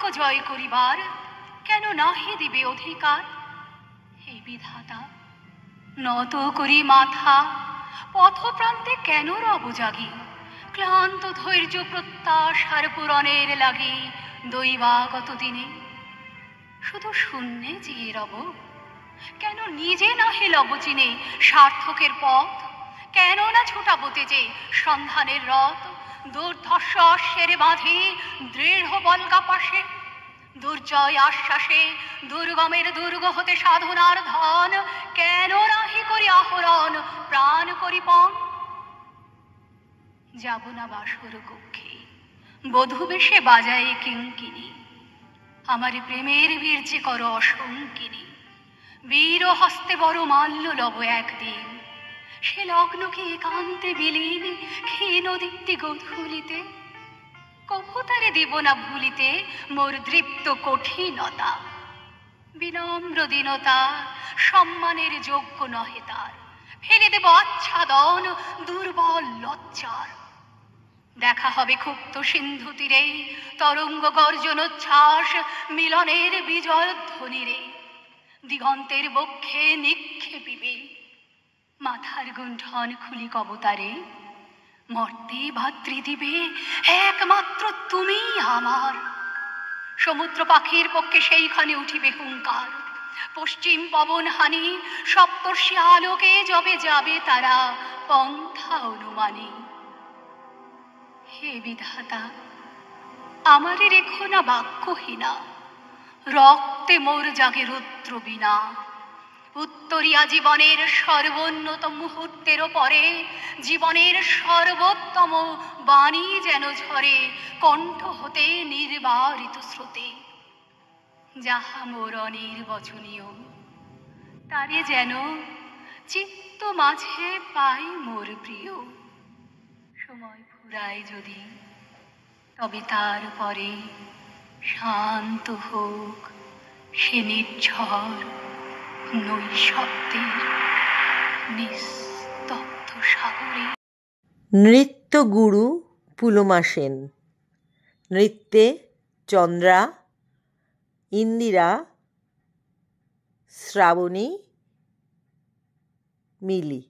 বাক্য জয় করিবার কেন নাহি দিবে অধিকার? হে বিধাতা, নত করি মাথা, পথপ্রান্তে কেন রব জাগি? ক্লান্ত ধৈর্য প্রত্যাশার পূরণের লাগি দৈবাগত দিনে শুধু শূন্যে চেয়ে রব? কেন নিজে নাহি লব চিনে সার্থকের পথ? কেন না ছুটাবতে যে সন্ধানের রথ? দুর্ধর্ষ অশ্বের বাঁধি দৃঢ় বলগা পাশে, দুর্জয় আশ্বাসে দুর্গমের দুর্গ হতে সাধনার ধন কেন নাহি করি আহরণ, প্রাণ করি পণ? যাব না বাসর কক্ষে বধূ বেশে বাজায়ে কিঙ্কিনি, আমার প্রেমের বীর্যে কর অসঙ্কিনী। বীর হস্তে বড় মাল্য লব একদিন, সে লগ্ন কি একান্তে বিলীন ক্ষীণ দীপ্তি গধূলিতে? কভু তারে দিব না ভুলিতে মোর দৃপ্ত কঠিনতা। বিনম্র দীনতা সম্মানের যোগ্য নহে তার, ফেলে দেব আচ্ছাদন দুর্বল লজ্জার। দেখা হবে ক্ষুব্ধ সিন্ধু তীরে তরঙ্গ গর্জনোচ্ছ্বাস মিলনের বিজয় ধ্বনিরে, দিগন্তের বক্ষে নিক্ষেপিবে মাথার গুণ্ঠন খুলি কবতারে। মর্তে ভাতৃ দিবে একমাত্র তুমি আমার, সমুদ্র পাখির পক্ষে সেইখানে উঠিবে হুঙ্কার। পশ্চিম পবন হানি সপ্তর্ষি আলোকে যবে যাবে তারা পন্থা অনুমানী। হে বিধাতা, আমারে রেখো না বাক্যহীনা, রক্তে মোর জাগে রুদ্র বীণা। উত্তরিয়া জীবনের সর্বোন্নত মুহূর্তেরও পরে জীবনের সর্বোত্তম বাণী যেন ঝরে কণ্ঠ হতে নির্বারিত স্রোতে। যাহা মোর অনির্বচনীয় তারে যেন চিত্ত মাঝে পাই মোর প্রিয়। সময় ফুরায় যদি তবে তারপরে শান্ত হোক সে নির্ঝর নৈশব্দের নিস্তব্ধ সাগরে। নৃত্যগুরু পুলমা সেন, নৃত্যে চন্দ্রা, ইন্দিরা, শ্রাবণী, মিলি।